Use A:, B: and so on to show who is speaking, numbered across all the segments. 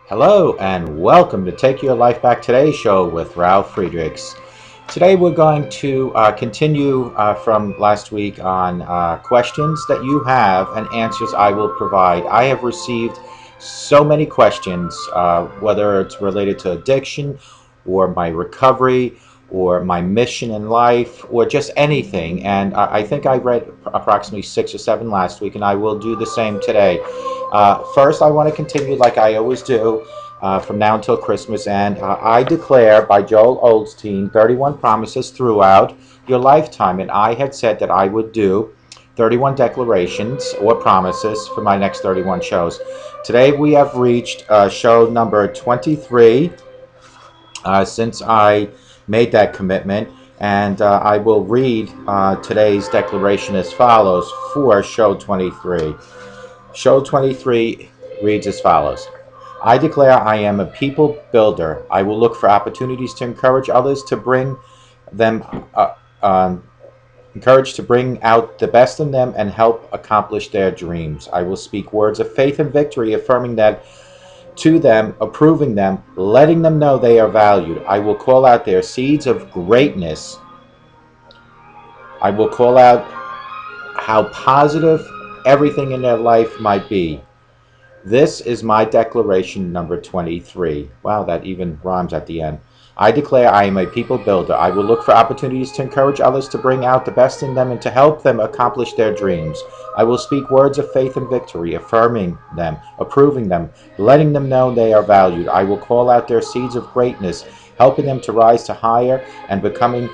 A: Hello and welcome to Take Your Life Back Today show with Ralf Friedrichs. Today we're going to continue from last week on questions that you have and answers I will provide. I have received so many questions, whether it's related to addiction or my recovery or my mission in life or just anything. And I think I read approximately 6 or 7 last week, and I will do the same today. First, I want to continue like I always do from now until Christmas, and I declare by Joel Osteen 31 promises throughout your lifetime, and I had said that I would do 31 declarations or promises for my next 31 shows. Today we have reached show number 23 since I made that commitment, and I will read today's declaration as follows for show 23. Show 23 reads as follows. I declare I am a people builder. I will look for opportunities to encourage others to bring them, encourage to bring out the best in them and help accomplish their dreams. I will speak words of faith and victory, affirming that to them, approving them, letting them know they are valued. I will call out their seeds of greatness. I will call out how positive everything in their life might be. This is my declaration number 23. Wow, that even rhymes at the end. I declare I am a people builder. I will look for opportunities to encourage others to bring out the best in them and to help them accomplish their dreams. I will speak words of faith and victory, affirming them, approving them, letting them know they are valued. I will call out their seeds of greatness, helping them to rise to higher and becoming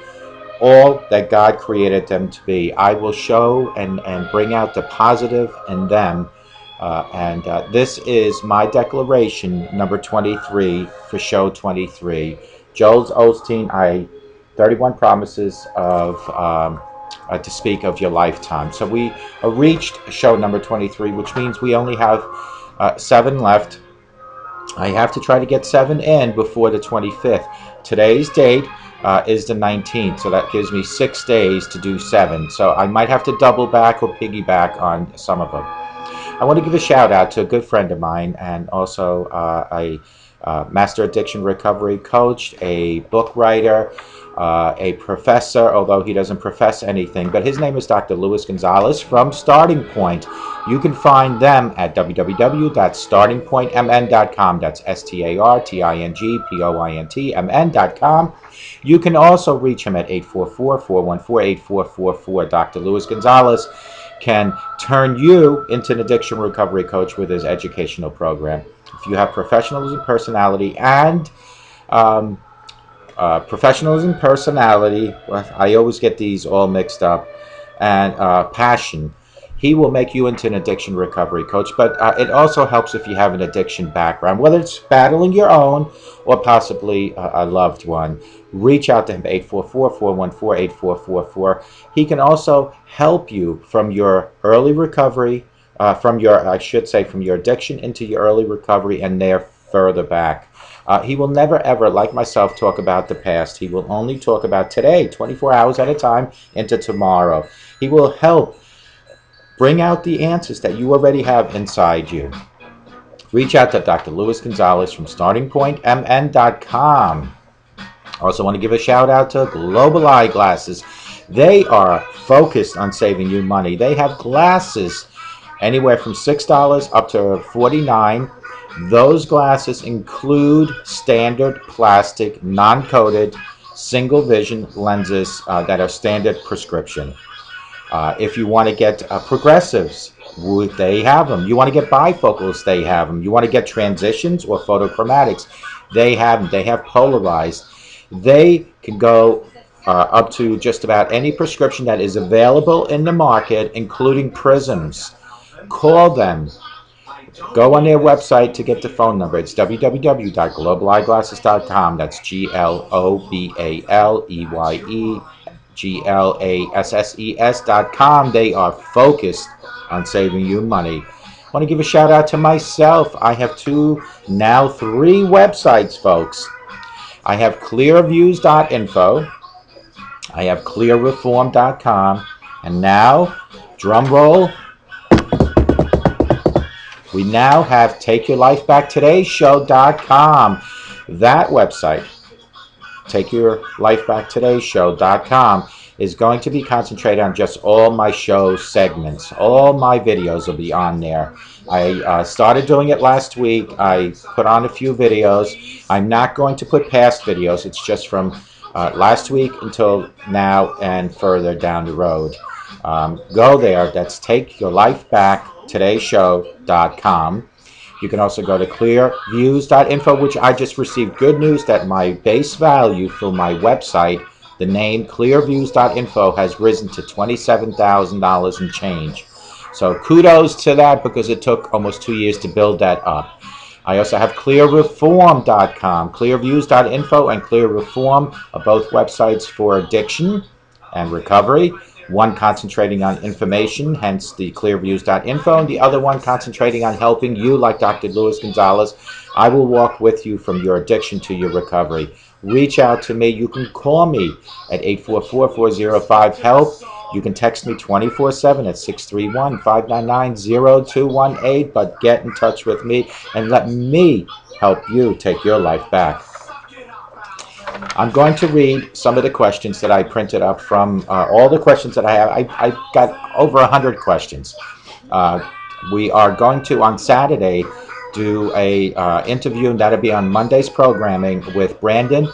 A: all that God created them to be. I will show and bring out the positive in them. This is my declaration number 23 for show 23. Joel Osteen, 31 promises of to speak of your lifetime. So we reached show number 23, which means we only have 7 left. I have to try to get 7 in before the 25th. Today's date is the 19th, so that gives me 6 days to do 7. So I might have to double back or piggyback on some of them. I want to give a shout out to a good friend of mine and also a master addiction recovery coach, a book writer, a professor, although he doesn't profess anything, but his name is Dr. Luis Gonzalez from Starting Point. You can find them at www.startingpointmn.com. That's StartingPointmn.com. You can also reach him at 844-414-8444. Dr. Luis Gonzalez can turn you into an addiction recovery coach with his educational program. If you have professionalism, personality, and well, I always get these all mixed up, and passion, he will make you into an addiction recovery coach. But it also helps if you have an addiction background, whether it's battling your own or possibly a loved one. Reach out to him, 844-414-8444. He can also help you from your early recovery, from your addiction into your early recovery and there further back. He will never ever, like myself, talk about the past. He will only talk about today, 24 hours at a time into tomorrow. He will help bring out the answers that you already have inside you. Reach out to Dr. Luis Gonzalez from StartingPointMN.com. I also want to give a shout out to Global Eyeglasses. They are focused on saving you money. They have glasses anywhere from $6 up to $49. Those glasses include standard plastic, non-coated, single vision lenses that are standard prescription. If you want to get progressives, they have them. You want to get bifocals, they have them. You want to get transitions or photochromatics, they have them. They have polarized. They can go up to just about any prescription that is available in the market, including prisms. Call them. Go on their website to get the phone number. It's www.globaleyeglasses.com. That's GLOBALEYGLASSES.com. They are focused on saving you money. I want to give a shout out to myself. I have 2, now 3 websites, folks. I have clearviews.info. I have clearreform.com. And now, drum roll, we now have TakeYourLifeBackTodayShow.com. That website, TakeYourLifeBackTodayShow.com, is going to be concentrated on just all my show segments. All my videos will be on there. I started doing it last week. I put on a few videos. I'm not going to put past videos. It's just from last week until now and further down the road. Go there. That's TakeYourLifeBackTodayShow.com. You can also go to clearviews.info, which I just received good news that my base value for my website, the name clearviews.info, has risen to $27,000 and change. So kudos to that, because it took almost 2 years to build that up. I also have clearreform.com. Clearviews.info and clearreform are both websites for addiction and recovery. One concentrating on information, hence the clearviews.info, and the other one concentrating on helping you, like Dr. Luis Gonzalez. I will walk with you from your addiction to your recovery. Reach out to me. You can call me at 844-405-HELP. You can text me 24/7 at 631-599-0218, but get in touch with me and let me help you take your life back. I'm going to read some of the questions that I printed up from all the questions that I have. I got over 100 questions. We are going to, on Saturday, do a interview, and that'll be on Monday's programming with Brandon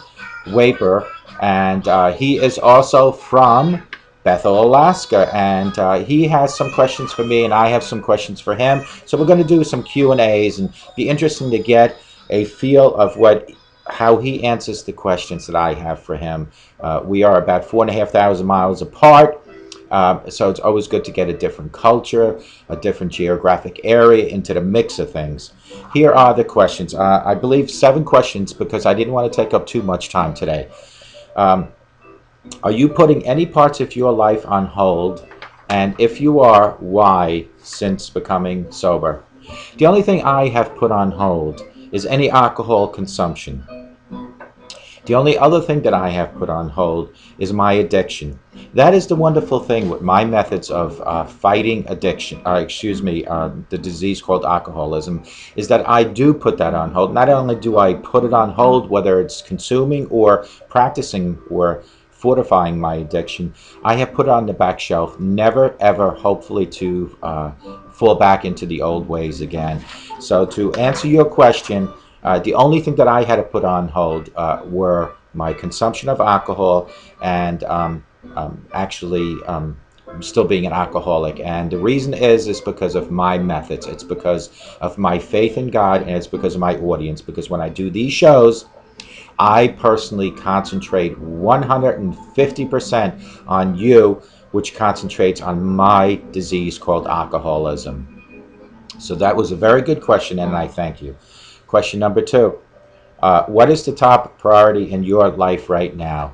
A: Waper, and he is also from Bethel, Alaska, and he has some questions for me, and I have some questions for him. So we're going to do some Q&As, and be interesting to get a feel of how he answers the questions that I have for him. We are about 4,500 miles apart. So it's always good to get a different culture, a different geographic area into the mix of things. Here are the questions. I believe 7 questions because I didn't want to take up too much time today. Are you putting any parts of your life on hold? And if you are, why, since becoming sober? The only thing I have put on hold is any alcohol consumption. The only other thing that I have put on hold is my addiction. That is the wonderful thing with my methods of fighting addiction, the disease called alcoholism, is that I do put that on hold. Not only do I put it on hold, whether it's consuming or practicing or fortifying my addiction, I have put it on the back shelf, never ever hopefully to fall back into the old ways again. So to answer your question, the only thing that I had to put on hold were my consumption of alcohol and still being an alcoholic. And the reason is because of my methods. It's because of my faith in God, and it's because of my audience. Because when I do these shows, I personally concentrate 150% on you, which concentrates on my disease called alcoholism. So that was a very good question, and I thank you. Question number 2. What is the top priority in your life right now?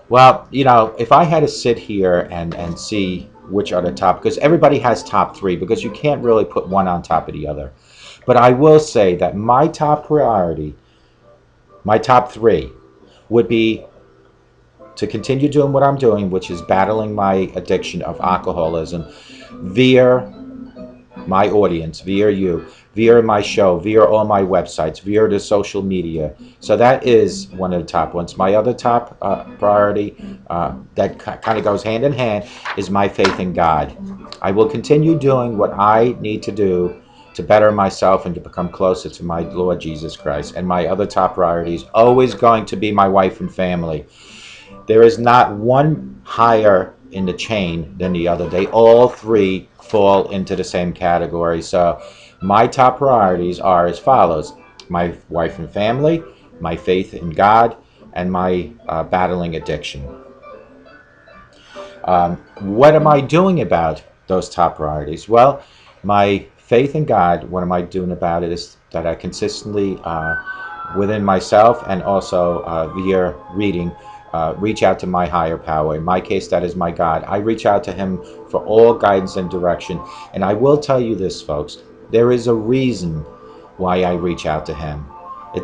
A: Well, if I had to sit here and see which are the top, because everybody has top 3, because you can't really put one on top of the other. But I will say that my top priority, my top 3, would be to continue doing what I'm doing, which is battling my addiction of alcoholism via my audience, via you, via my show, via all my websites, via the social media. So that is one of the top ones. My other top priority that kind of goes hand in hand is my faith in God. I will continue doing what I need to do to better myself and to become closer to my Lord Jesus Christ. And my other top priority is always going to be my wife and family. There is not one higher in the chain than the other. They all 3 fall into the same category. So my top priorities are as follows: my wife and family, my faith in God, and my battling addiction. What am I doing about those top priorities? Well, my faith in God, what am I doing about it is that I consistently, within myself and also via reading, reach out to my higher power. In my case, that is my God. I reach out to him for all guidance and direction. And I will tell you this, folks, there is a reason why I reach out to him.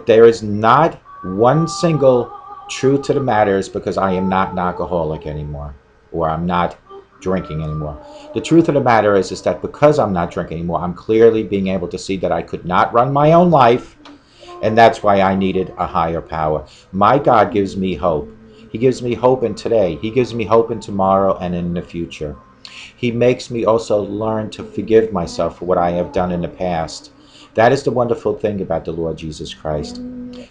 A: There is not one single truth to the matter is because I am not an alcoholic anymore, or I'm not drinking anymore. The truth of the matter is that because I'm not drinking anymore, I'm clearly being able to see that I could not run my own life, and that's why I needed a higher power. My God gives me hope. He gives me hope in today. He gives me hope in tomorrow and in the future. He makes me also learn to forgive myself for what I have done in the past. That is the wonderful thing about the Lord Jesus Christ.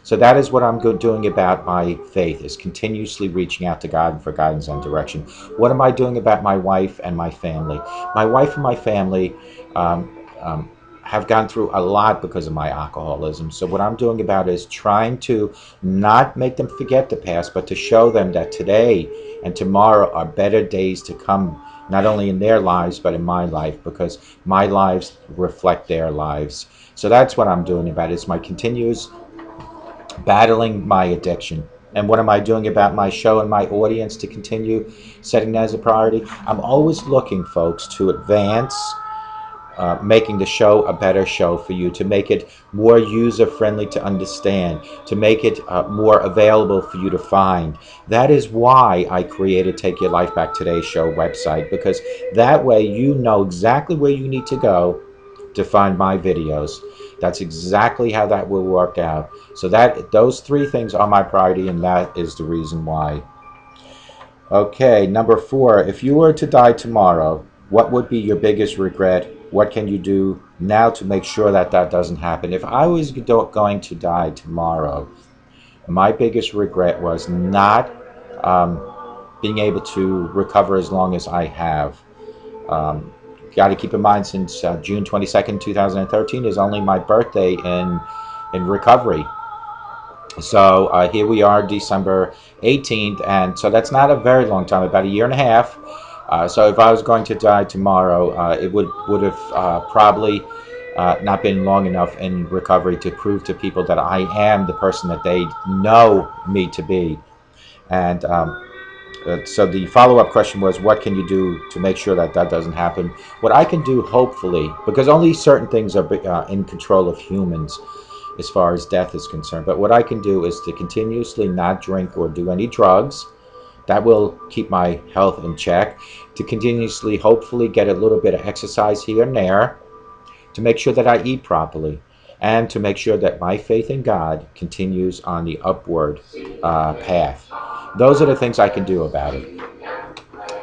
A: So that is what I'm doing about my faith, is continuously reaching out to God for guidance and direction. What am I doing about my wife and my family? My wife and my family have gone through a lot because of my alcoholism. So what I'm doing about it is trying to not make them forget the past, but to show them that today and tomorrow are better days to come, not only in their lives, but in my life, because my lives reflect their lives. So that's what I'm doing about it. It's my continuous battling my addiction. And what am I doing about my show and my audience to continue setting that as a priority? I'm always looking, folks, to advance making the show a better show for you, to make it more user-friendly to understand, to make it more available for you to find. That is why I created Take Your Life Back Today show website, because that way you know exactly where you need to go to find my videos. That's exactly how that will work out. So those 3 things are my priority, and that is the reason why. Okay, number 4, if you were to die tomorrow, what would be your biggest regret What can you do now to make sure that that doesn't happen? If I was going to die tomorrow, my biggest regret was not um, being able to recover as long as I have. Um, Got to keep in mind, since June 22nd, 2013 is only my birthday in recovery. So here we are, December 18th, and so that's not a very long time, about a year and a half. So if I was going to die tomorrow, it would have probably not been long enough in recovery to prove to people that I am the person that they know me to be. And so the follow-up question was, what can you do to make sure that that doesn't happen? What I can do, hopefully, because only certain things are in control of humans as far as death is concerned, but what I can do is to continuously not drink or do any drugs. That will keep my health in check. To continuously, hopefully, get a little bit of exercise here and there, to make sure that I eat properly, and to make sure that my faith in God continues on the upward path. Those are the things I can do about it.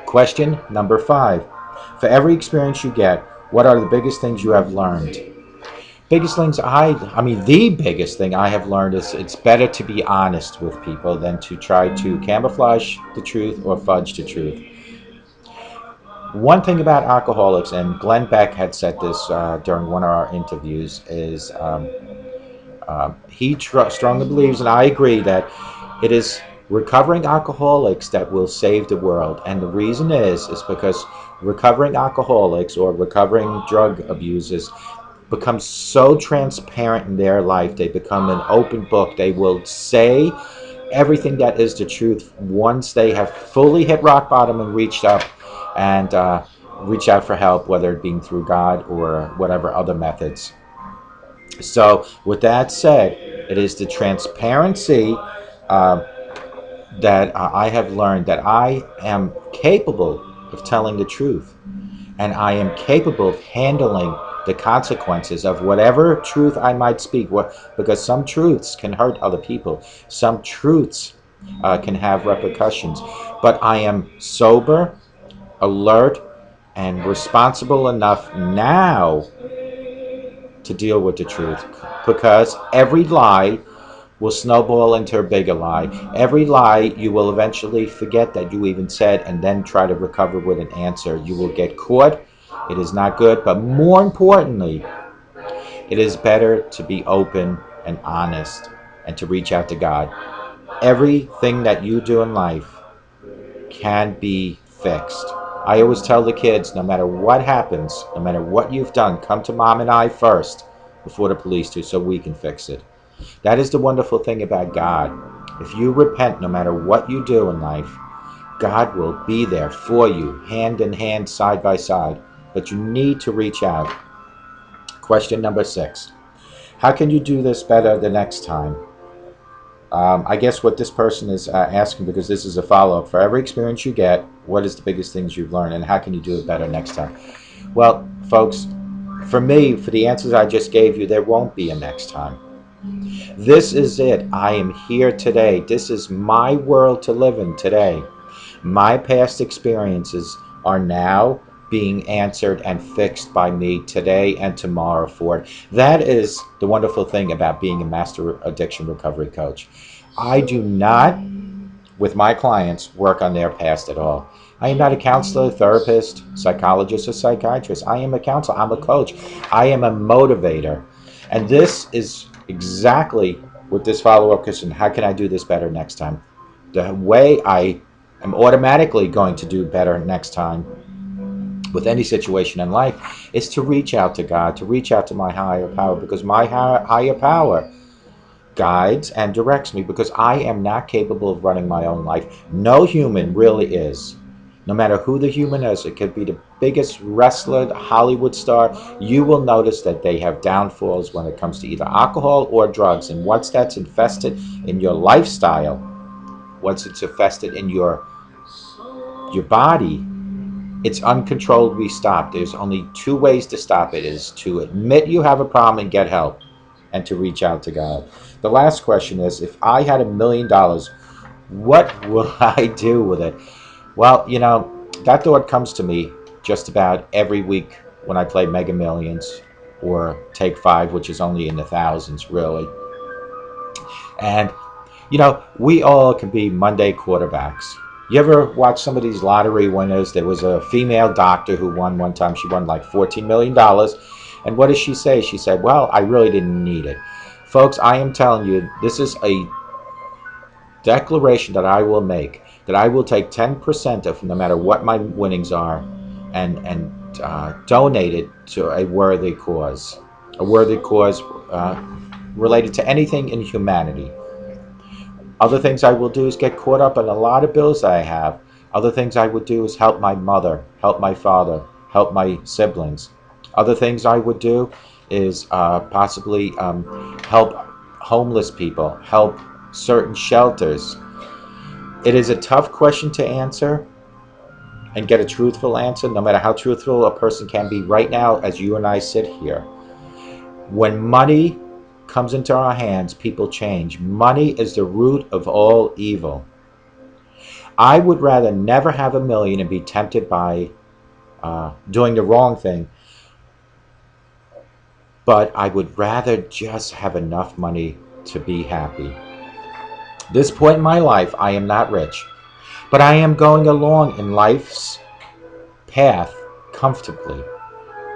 A: Question number 5. For every experience you get, what are the biggest things you have learned? Biggest things I mean, the biggest thing I have learned is it's better to be honest with people than to try to camouflage the truth or fudge the truth. One thing about alcoholics, and Glenn Beck had said this during one of our interviews, is he strongly believes, and I agree, that it is recovering alcoholics that will save the world. And the reason is because recovering alcoholics or recovering drug abusers become so transparent in their life. They become an open book. They will say everything that is the truth once they have fully hit rock bottom and reached up and reach out for help, whether it being through God or whatever other methods. So with that said, it is the transparency uh, that I have learned that I am capable of telling the truth, and I am capable of handling the consequences of whatever truth I might speak. Because some truths can hurt other people, some truths can have repercussions, but I am sober, alert, and responsible enough now to deal with the truth, because every lie will snowball into a bigger lie. Every lie you will eventually forget that you even said, and then try to recover with an answer. You will get caught. It is not good, but more importantly, it is better to be open and honest and to reach out to God. Everything that you do in life can be fixed. I always tell the kids, no matter what happens, no matter what you've done, come to Mom and I first before the police do, so we can fix it. That is the wonderful thing about God. If you repent, no matter what you do in life, God will be there for you, hand in hand, side by side. But you need to reach out. Question number 6. How can you do this better the next time? I guess what this person is asking, because this is a follow-up, for every experience you get, what is the biggest things you've learned, and how can you do it better next time? Well, folks, for me, for the answers I just gave you, there won't be a next time. This is it. I am here today. This is my world to live in today. My past experiences are now being answered and fixed by me today and tomorrow forward. That is the wonderful thing about being a master addiction recovery coach. I do not, with my clients, work on their past at all. I am not a counselor, therapist, psychologist, or psychiatrist. I am a counselor. I'm a coach. I am a motivator. And this is exactly what this follow-up question, how can I do this better next time? The way I am automatically going to do better next time with any situation in life is to reach out to God, to reach out to my higher power, because my higher power guides and directs me, because I am not capable of running my own life. No human really is. No matter who the human is, it could be the biggest wrestler, the Hollywood star, you will notice that they have downfalls when it comes to either alcohol or drugs. And once that's infested in your lifestyle, once it's infested in your body, it's uncontrollably stopped. There's only 2 ways to stop it, is to admit you have a problem and get help, and to reach out to God. The last question is, if I had $1 million, what will I do with it? Well, that thought comes to me just about every week when I play Mega Millions or Take Five, which is only in the thousands, really. And, we all can be Monday quarterbacks. You ever watch some of these lottery winners? There was a female doctor who won one time. She won like $14 million. And what did she say? She said, well, I really didn't need it. Folks, I am telling you, this is a declaration that I will make, that I will take 10% of no matter what my winnings are and donate it to a worthy cause. A worthy cause related to anything in humanity. Other things I will do is get caught up in a lot of bills that I have. Other things I would do is help my mother, help my father, help my siblings. Other things I would do is possibly help homeless people, help certain shelters. It is a tough question to answer and get a truthful answer, no matter how truthful a person can be right now as you and I sit here. When money comes into our hands, people change. Money is the root of all evil. I would rather never have $1 million and be tempted by doing the wrong thing, but I would rather just have enough money to be happy. This point in my life, I am not rich, but I am going along in life's path comfortably.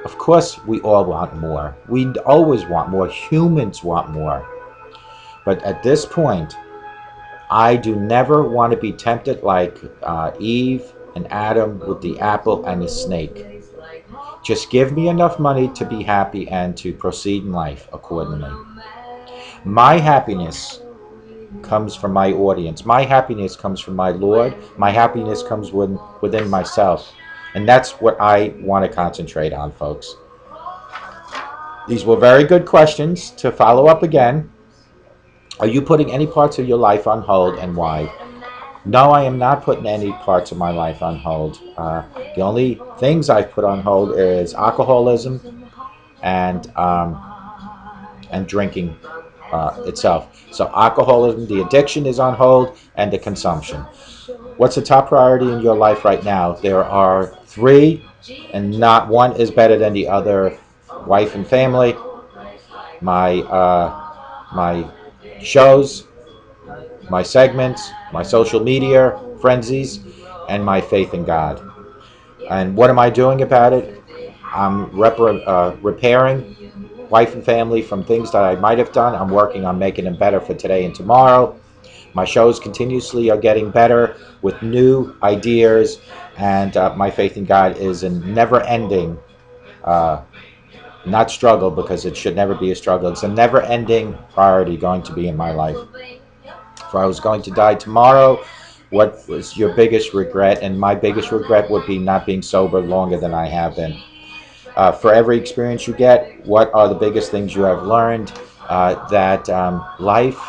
A: Of course, we all want more. We always want more. Humans want more. But at this point, I do never want to be tempted like Eve and Adam with the apple and the snake. Just give me enough money to be happy and to proceed in life accordingly. My happiness comes from my audience. My happiness comes from my Lord. My happiness comes within myself. And that's what I want to concentrate on, folks. These were very good questions. To follow up again, are you putting any parts of your life on hold and why? No, I am not putting any parts of my life on hold. The only things I've put on hold is alcoholism and drinking itself. So alcoholism, the addiction is on hold, and the consumption. What's the top priority in your life right now? There are 3, and not one is better than the other. Wife and family, my shows, my segments, my social media frenzies, and my faith in God. And what am I doing about it? I'm repairing wife and family from things that I might have done. I'm working on making them better for today and tomorrow. My shows continuously are getting better with new ideas, and my faith in God is a never-ending, not struggle, because it should never be a struggle. It's a never-ending priority going to be in my life. If I was going to die tomorrow, what was your biggest regret? And my biggest regret would be not being sober longer than I have been. For every experience you get, what are the biggest things you have learned? That life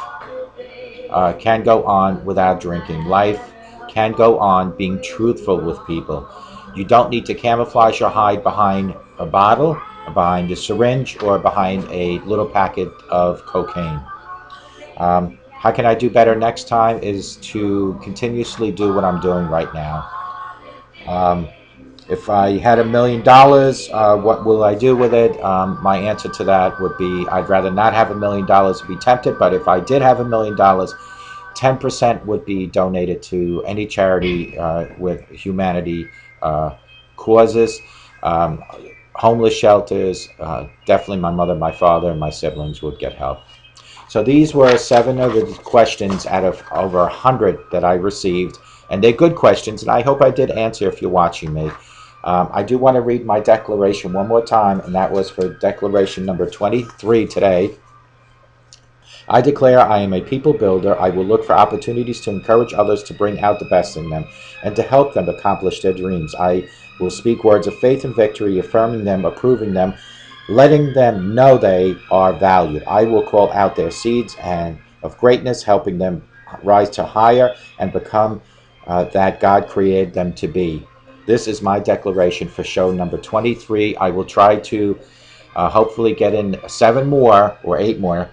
A: can go on without drinking. Life can go on being truthful with people. You don't need to camouflage or hide behind a bottle, behind a syringe, or behind a little packet of cocaine. How can I do better next time is to continuously do what I'm doing right now. If I had $1 million, what will I do with it? My answer to that would be I'd rather not have $1 million to be tempted, but if I did have $1 million, 10% would be donated to any charity with humanity causes. Homeless shelters, definitely my mother, my father, and my siblings would get help. So these were 7 of the questions out of over 100 that I received, and they're good questions, and I hope I did answer if you're watching me. I do want to read my declaration one more time, and that was for declaration number 23 today. I declare I am a people builder. I will look for opportunities to encourage others to bring out the best in them and to help them accomplish their dreams. I will speak words of faith and victory, affirming them, approving them, letting them know they are valued. I will call out their seeds and of greatness, helping them rise to higher and become that God created them to be. This is my declaration for show number 23. I will try to hopefully get in 7 more or 8 more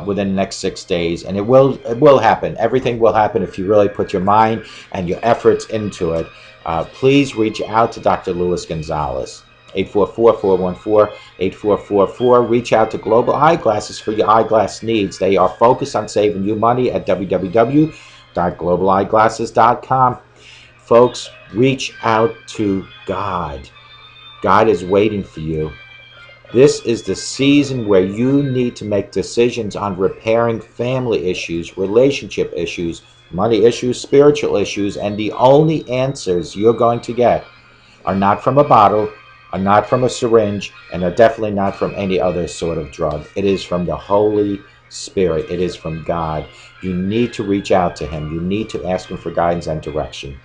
A: within the next 6 days, and it will happen. Everything will happen if you really put your mind and your efforts into it. Please reach out to Dr. Luis Gonzalez. 844-414-8444. Reach out to Global Eyeglasses for your eyeglass needs. They are focused on saving you money at www.globaleyeglasses.com. Folks, reach out to God. God is waiting for you. This is the season where you need to make decisions on repairing family issues, relationship issues, money issues, spiritual issues, and the only answers you're going to get are not from a bottle, are not from a syringe, and are definitely not from any other sort of drug. It is from the Holy Spirit. It is from God. You need to reach out to Him. You need to ask Him for guidance and direction.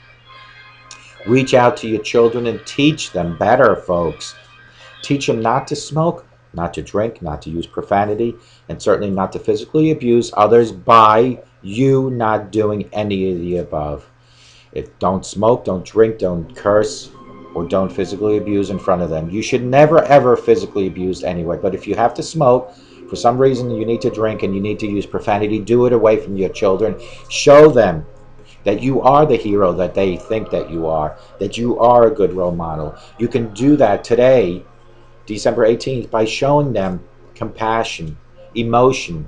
A: Reach out to your children and teach them better, folks. Teach them not to smoke, not to drink, not to use profanity, and certainly not to physically abuse others by you not doing any of the above. Don't smoke, don't drink, don't curse, or don't physically abuse in front of them. You should never ever physically abuse anyway, but if you have to smoke, for some reason you need to drink and you need to use profanity, do it away from your children. Show them that you are the hero that they think that you are a good role model. You can do that today, December 18th, by showing them compassion, emotion,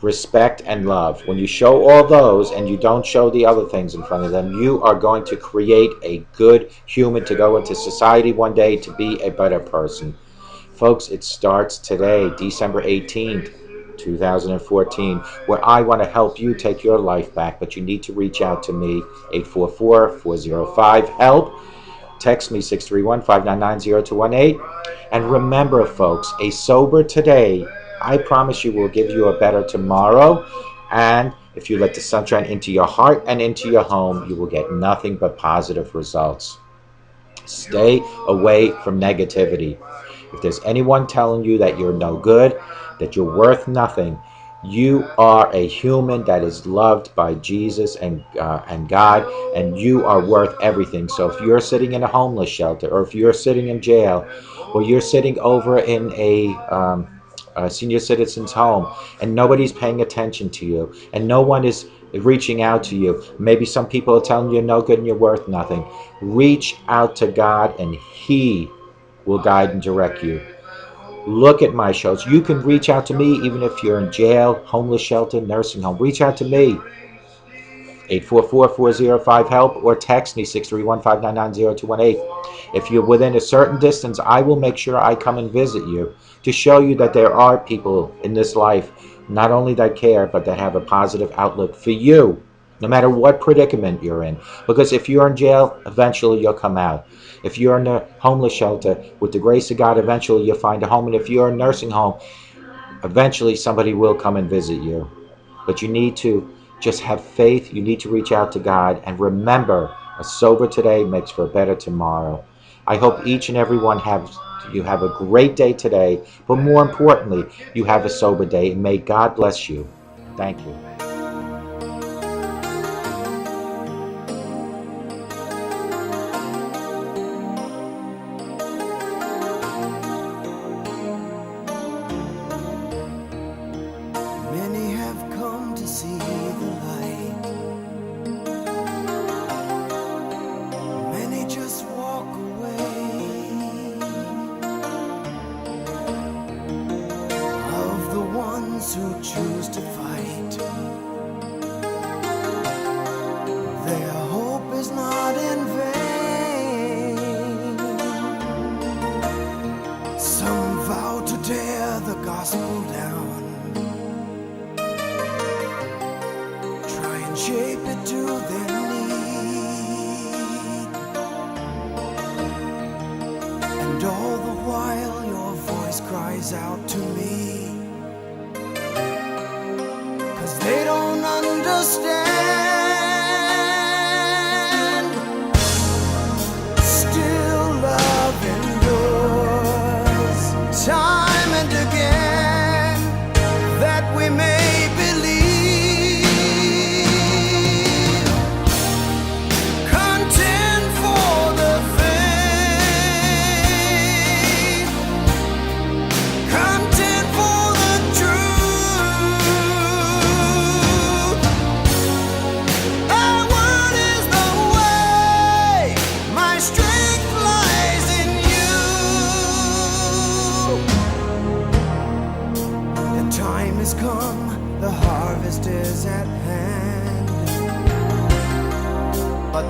A: respect, and love. When you show all those and you don't show the other things in front of them, you are going to create a good human to go into society one day to be a better person. Folks, it starts today, December 18th, 2014, where I want to help you take your life back, but you need to reach out to me, 844-405-HELP. Text me, 631-599-0218. And remember, folks, a sober today, I promise you, will give you a better tomorrow. And if you let the sunshine into your heart and into your home, you will get nothing but positive results. Stay away from negativity. If there's anyone telling you that you're no good, that you're worth nothing, you are a human that is loved by Jesus and God, and you are worth everything. So if you're sitting in a homeless shelter, or if you're sitting in jail, or you're sitting over in a senior citizen's home, and nobody's paying attention to you, and no one is reaching out to you, maybe some people are telling you you're no good and you're worth nothing, reach out to God and He will guide and direct you. Look at my shows. You can reach out to me even if you're in jail, homeless shelter, nursing home. Reach out to me, 844-405-HELP, or text me, 631-599-0218. If you're within a certain distance, I will make sure I come and visit you to show you that there are people in this life not only that care, but that have a positive outlook for you, no matter what predicament you're in. Because if you're in jail, eventually you'll come out. If you're in a homeless shelter, with the grace of God, eventually you'll find a home. And if you're in a nursing home, eventually somebody will come and visit you. But you need to just have faith. You need to reach out to God. And remember, a sober today makes for a better tomorrow. I hope each and every one you have a great day today. But more importantly, you have a sober day. And may God bless you. Thank you.
B: Many have come to see the light. Many just walk away. Of the ones who choose to fight, their hope is not in vain. Some vow to tear the gospel down, shape it to their need. And all the while your voice cries out to me, 'cause they don't understand. Still love endures time and again, that we may believe. Content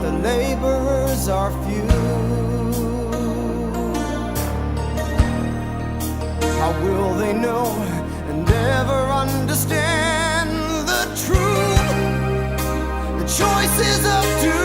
B: the laborers are few. How will they know and ever understand the truth? The choice is up to